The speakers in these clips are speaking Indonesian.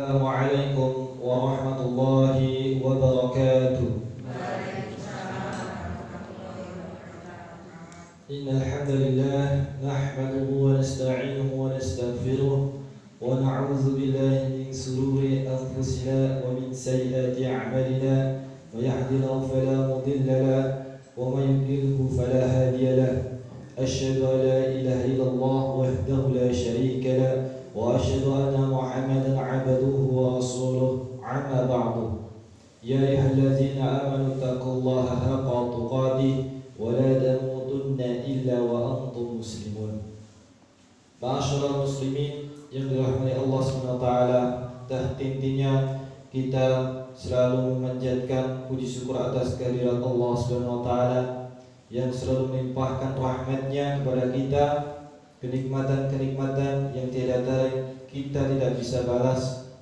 Assalamualaikum warahmatullahi wabarakatuh. Innal hamdalillah nahmaduhu wa nasta'inuhu wa nastaghfiruh wa na'udzu billahi min shururi anfusina wa min sayyiati a'malina may yahdihillahu fala mudilla lahu wa may yudlilhu fala hadiya lahu. Asyhadu an la ilaha illallah wahdahu la syarika lahu wa asyhadu anna Muhammadan 'abduhu wa rasuluh. Amma ba'du. Ya ayyuhalladzina amanu taqullaha haqqa tuqatih wa la tamutunna illa wa antum muslimun. Ma'asyiral muslimin yang dirahmati Allah SWT, intinya kita selalu memanjatkan puji syukur atas kehadirat Allah SWT yang selalu melimpahkan rahmatnya kepada kita, kenikmatan-kenikmatan yang tiada tara kita tidak bisa balas,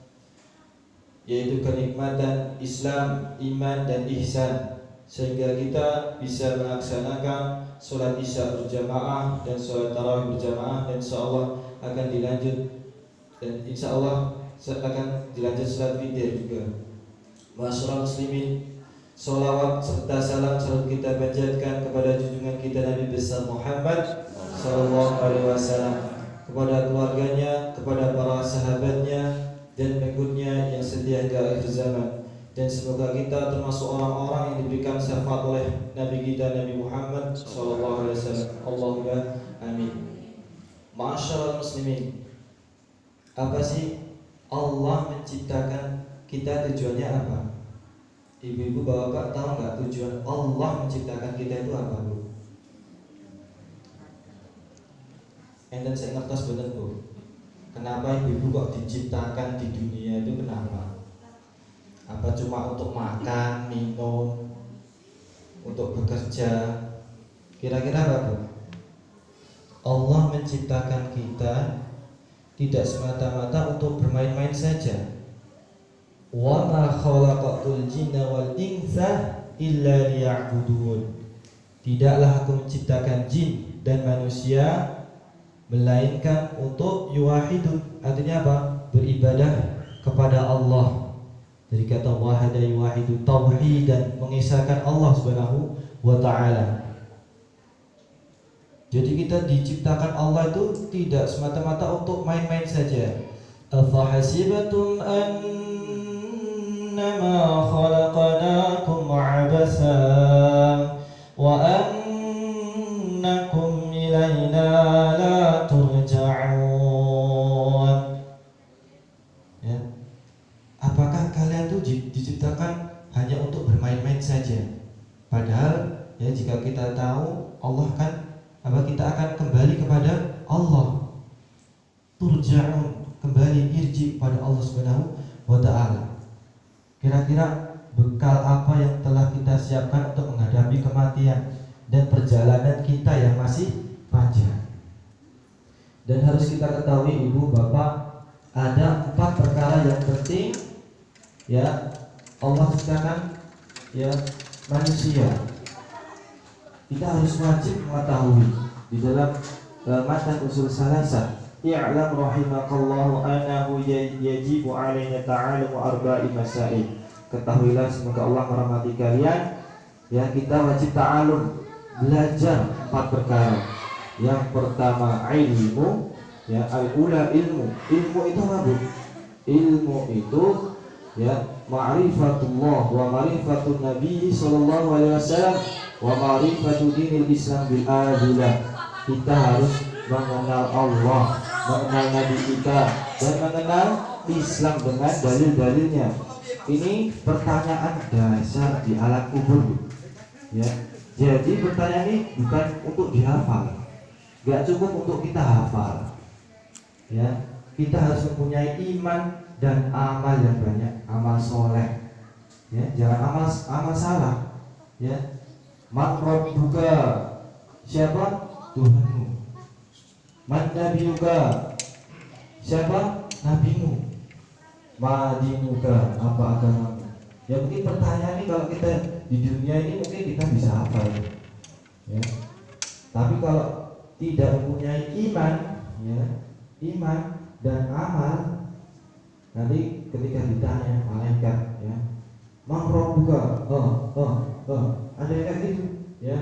yaitu kenikmatan Islam, iman dan ihsan, sehingga kita bisa melaksanakan sholat isya berjamaah dan sholat tarawih berjamaah, dan insyaallah akan dilanjut sholat witir juga. Masyaallah muslimin, sholawat serta salam selalu kita panjatkan kepada junjungan kita Nabi besar Muhammad sallallahu alaihi wasallam, kepada keluarganya, kepada para sahabatnya dan pengikutnya yang setia hingga akhir zaman. Dan semoga kita termasuk orang-orang yang diberikan syafaat oleh Nabi kita Nabi Muhammad sallallahu alaihi wasallam. Allahumma amin. Ma'asyiral muslimin, apa sih Allah menciptakan kita, tujuannya apa? Ibu-ibu, bapak tahu nggak tujuan Allah menciptakan kita itu apa, Bu? Enten saya ngertos bener, Bu. Kenapa ibu-ibu kok diciptakan di dunia itu, kenapa? Apa cuma untuk makan, minum, untuk bekerja? Kira-kira apa, Bu? Allah menciptakan kita tidak semata-mata untuk bermain-main saja. Wa ma khalaqatul jinna wal insa illa liya'budun. Tidaklah aku menciptakan jin dan manusia melainkan untuk yuwahidun. Artinya apa? Beribadah kepada Allah. Dari kata wahada yuwahidu, tauhid, dan mengisahkan Allah Subhanahu wa ta'ala. Jadi kita diciptakan Allah itu tidak semata-mata untuk main-main saja. Afahasibatum annama khalaqnakum 'abasa wa annakum ilaina la turja'un. Ya. Apakah kalian tuh diciptakan hanya untuk bermain-main saja? Padahal ya, jika kita tahu Allah kan kita akan kembali kepada Allah. Turja'un, kembali, irji pada Allah Subhanahu wa ta'ala. Kira-kira bekal apa yang telah kita siapkan untuk menghadapi kematian dan perjalanan kita yang masih panjang? Dan harus kita ketahui, ibu, bapak, ada 4 perkara yang penting ya Allah ciptakan ya manusia. Kita harus wajib mengetahui di dalam matan usul salasah, i'lam rahimakallahu annahu yajibu alaina ta'alumu arba'i masail. Ketahuilah, semoga Allah merahmati kalian, ya, kita wajib ta'alum, belajar 4 perkara. Yang pertama ilmu, ya, al-ula ilmu. Ilmu itu apa, Bu? Ilmu itu ya ma'rifatullah wa ma'rifatun nabi sallallahu alaihi wasallam wa ma'rifatu dinil Islam bil adilah. Kita harus mengenal Allah, mengenal Nabi kita, dan mengenal Islam dengan dalil-dalilnya. Ini pertanyaan dasar di alam kubur, ya. Jadi pertanyaan ini bukan untuk dihafal, gak cukup untuk kita hafal, ya. Kita harus mempunyai iman dan amal yang banyak, amal soleh, ya. Jangan amal salah, ya. Man rabbuka, siapa? Tuhanmu. Man nabiyuka, siapa? Nabimu. Ma dinuka, apa agamamu? Ya, mungkin pertanyaan ini kalau kita di dunia ini mungkin kita bisa hafal, ya. Tapi kalau tidak mempunyai iman, ya, iman dan amal, nanti ketika ditanya malaikat, ya, man rabbuka, ada yang kayak gitu, ya.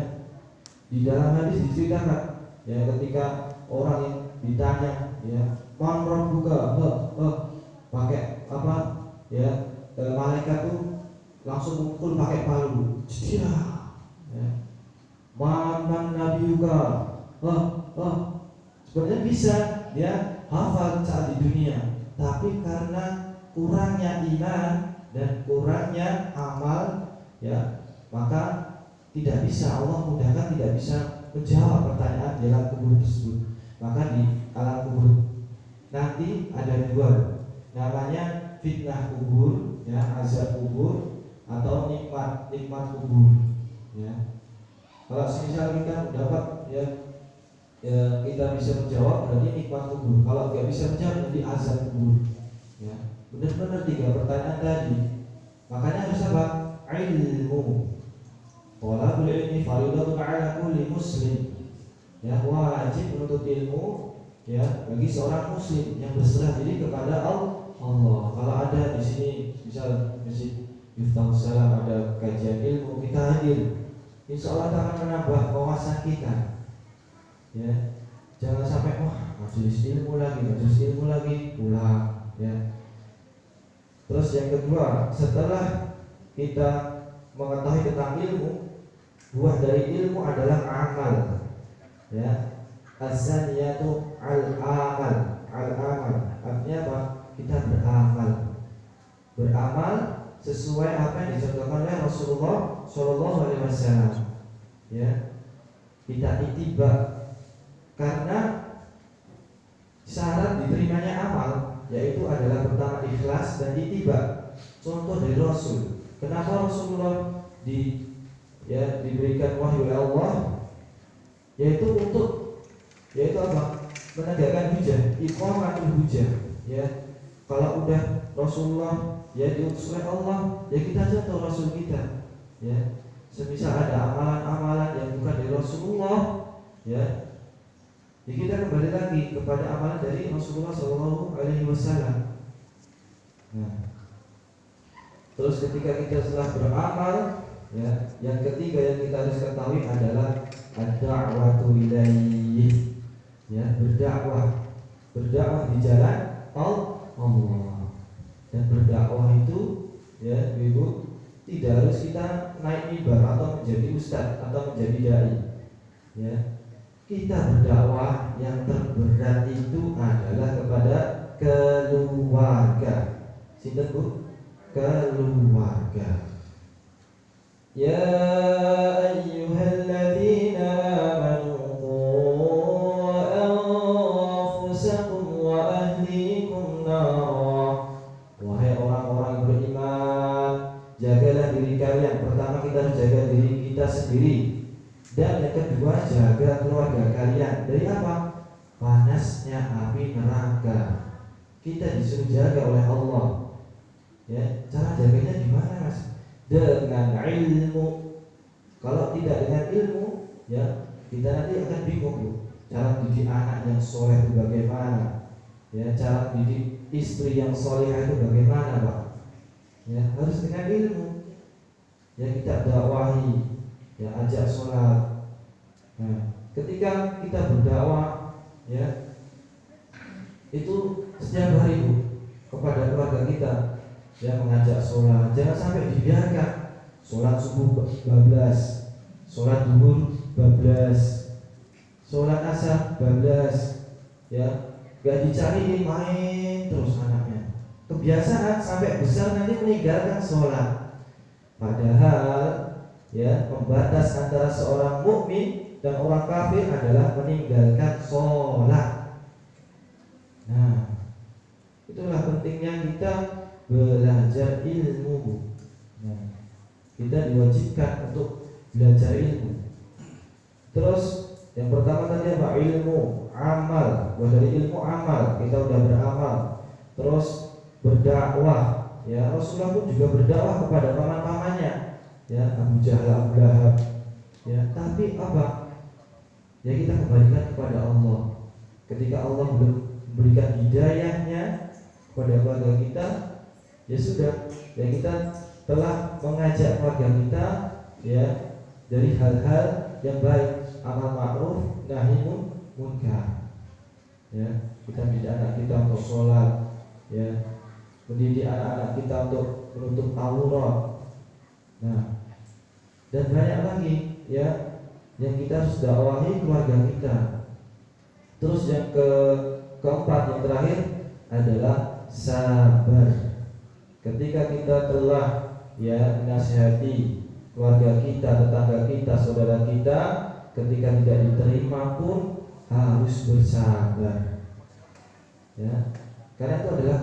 Di dalam hadis diceritakan, ya, ketika orang yang ditanya, ya, man rabbuka, pakai apa, ya, malaikat tuh langsung mukul pakai palu, ya. Man nabiyuka, sebenarnya bisa dia hafal saat di dunia, tapi karena kurangnya iman dan kurangnya amal, ya, maka tidak bisa, Allah mudahkan tidak bisa menjawab pertanyaan di alam kubur tersebut. Maka di alam kubur nanti ada dua, namanya fitnah kubur, ya, azab kubur, atau nikmat kubur, ya. Kalau misal kita dapat, ya, kita bisa menjawab, berarti nikmat kubur. Kalau nggak bisa menjawab, berarti azab kubur, ya. Benar-benar tiga pertanyaan tadi. Makanya harus apa? Ilmu. Talabul ilmi fardhatun 'ala kulli muslim. Ya, wajib menuntut ilmu, ya, bagi seorang muslim yang berserah diri kepada Allah. Kalau ada di sini misal Masjid Miftahus Salam ada kajian ilmu, kita hadir. Insya Allah akan menambah wawasan kita. Ya, jangan sampai majelis ilmu lagi pulang, ya. Terus yang kedua, setelah kita mengetahui tentang ilmu, buah dari ilmu adalah amal, ya. As-saniyatu al-amal. Artinya apa? Kita beramal sesuai apa yang dicontohkan oleh Rasulullah Shallallahu Alaihi Wasallam, ya. Kita ittiba, karena syarat diterimanya amal yaitu adalah pertama ikhlas dan ittiba. Contoh dari Rasul, kenapa Rasulullah diberikan wahyu oleh Allah, yaitu apa? Menegakkan hujah, iqamatul hujah, ya. Kalau udah Rasulullah, ya, diutus oleh Allah, ya kita contoh Rasul kita, ya. Semisal ada amalan-amalan yang bukan dari Rasulullah, ya kita kembali lagi kepada amalan dari Rasulullah Shallallahu Alaihi Wasallam. Nah, terus ketika kita setelah beramal, ya, yang ketiga yang kita harus ketahui adalah ad-da'watu ilaihi, ya, berdakwah di jalan Allah. Dan berdakwah itu, ya, Ibu, tidak harus kita naik mimbar atau menjadi ustaz atau menjadi dai, ya. Kita berdakwah yang terberat itu adalah kepada keluarga. Sinten, Bu? Keluarga. Ya ayyuhalladzina amanu qu anfusakum wa ahlikum nara. Wahai orang-orang yang beriman, jagalah diri kalian. Pertama kita harus jaga diri kita sendiri, dan yang kedua jaga keluarga kalian dari apa? Panasnya api neraka. Kita disuruh jaga oleh Allah, ya. Cara jaganya gimana, Mas? Dengan ilmu. Kalau tidak dengan ilmu, ya, kita nanti akan bingung, Bu. Cara didik anak yang soleh itu bagaimana, ya, cara didik istri yang soleh itu bagaimana, Pak? Ya, harus dengan ilmu. Ya, kita dakwahi, ya, ajak sholat. Nah, ketika kita berdakwah, ya, itu setiap hari, Bu, kepada keluarga kita, ya, mengajak sholat. Jangan sampai dibiarkan sholat subuh bablas, sholat duhur bablas, sholat asar bablas, ya, gak dicariin, main terus anaknya. Kebiasaan sampai besar nanti meninggalkan sholat. Padahal, ya, pembatas antara seorang mukmin dan orang kafir adalah meninggalkan sholat. Nah, itulah pentingnya kita belajar ilmu. Nah, kita diwajibkan untuk belajar ilmu. Terus yang pertama tadi apa? Ilmu, amal. Buat dari ilmu amal, kita udah beramal. Terus berdakwah. Ya, Rasulullah pun juga berdakwah kepada paman-pamannya, ya, Abu Jahal, Abu Lahab, ya. Tapi apa? Ya, kita kembalikan kepada Allah. Ketika Allah belum memberikan hidayahnya kepada keluarga kita, ya sudah, ya kita telah mengajak keluarga kita ya dari hal-hal yang baik, amal ma'ruf nahi munkar. Ya, kita mendidik anak kita untuk sholat, ya, mendidik anak-anak kita untuk menutup aurat. Nah, dan banyak lagi ya yang kita harus dakwahi keluarga kita. Terus yang keempat, yang terakhir adalah sabar. Ketika kita telah ya menasihati keluarga kita, tetangga kita, saudara kita, ketika tidak diterima pun harus bersabar. Ya, karena itu adalah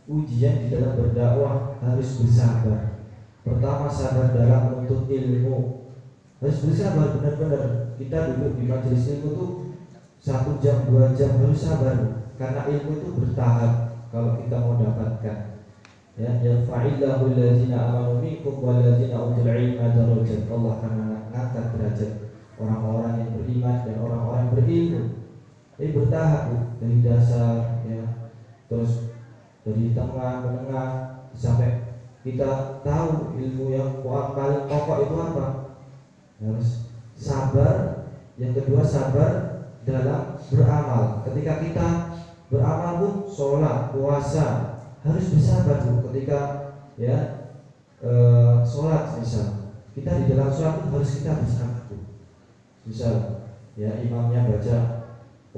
ujian di dalam berdakwah, harus bersabar. Pertama, sabar dalam menuntut ilmu, harus bersabar benar-benar. Kita duduk di majelis ilmu tuh 1 jam 2 jam harus sabar, karena ilmu itu bertahap. Kalau kita mau dapatkan, ya, yarfa'illahu allazina amanu minkum wallazina utul ilma darajat. Allah akan mengangkat derajat orang-orang yang beriman dan orang-orang yang berilmu. Ini bertahap, dari dasar ya, terus dari tengah, menengah, sampai kita tahu ilmu yang paling pokok itu apa. Harus sabar. Yang kedua, sabar dalam beramal. Ketika kita beramal pun, sholat, puasa, harus bersabar Bu. Ketika ya sholat misal, kita di dalam sholat pun harus kita bersabar Bu. Misal ya imamnya baca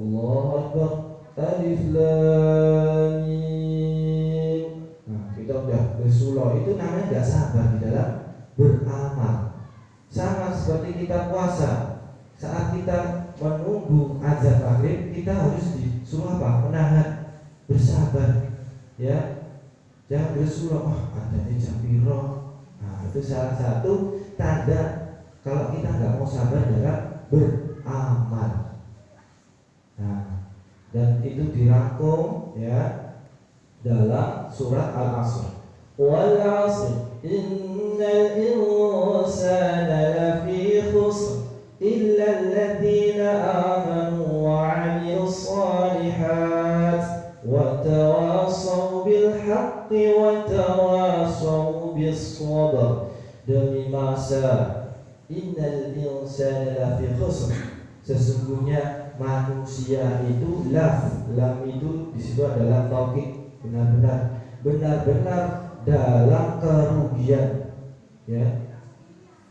Allahu Akbar, Alif Lam Mim, nah kita udah bersulo, itu namanya nggak sabar di dalam beramal. Sama seperti kita puasa, saat kita menunggu azan maghrib, kita harus disuruh apa? Menahan, bersabar, ya, jangan bersuruh, oh adanya jam piro. Nah itu salah satu tanda kalau kita nggak mau sabar dalam beramal. Nah, dan itu dirangkum ya dalam surat Al-Asr. Wal 'asr innal insana lafi khusr illa alladhina amanu wa 'amilus shalihat wa tawassaw bil haqqi wa tawassaw bis sabr. Demi masa innal insana lafi khusr, sesungguhnya manusia itu, lam itu di situ adalah taukid, benar-benar dalam kerugian, ya,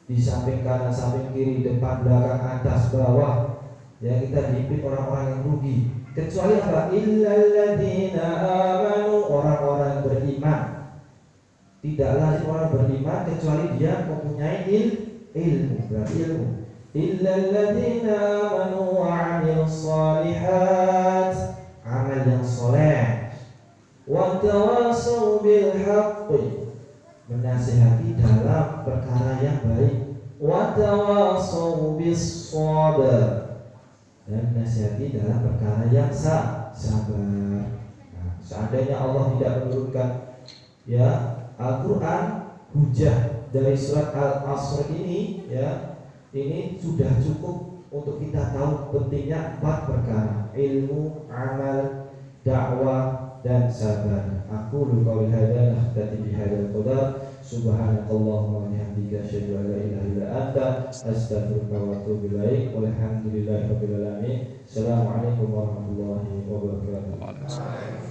di samping kanan, samping kiri, depan, belakang, atas, bawah, ya, kita dihimpit orang-orang yang rugi. Kecuali apa? Illalladzina amanu, orang-orang yang beriman. Tidaklah orang beriman kecuali dia mempunyai ilmu, berarti ilmu. Illalladzina amanu wa 'amilus shalihat, amal yang soleh. Wa tawassaw bil haqqi, menasihati dalam perkara yang baik. Wa tawassaw bis sabr, dan menasihati dalam perkara yang sabar. Nah, seandainya Allah tidak menurunkan ya Al-Quran, hujah dari surat Al-Asr ini, ya, ini sudah cukup untuk kita tahu pentingnya 4 perkara: ilmu, amal, dakwah, dan sabar. Aku lupa hadza nahtadi bihadzal qadar. Subhanakallahumma wa bihamdika asyhadu an la ilaha illa anta astaghfiruka wa atubu ilaik. Walhamdulillahirabbil alamin. Assalamualaikum warahmatullahi wabarakatuh.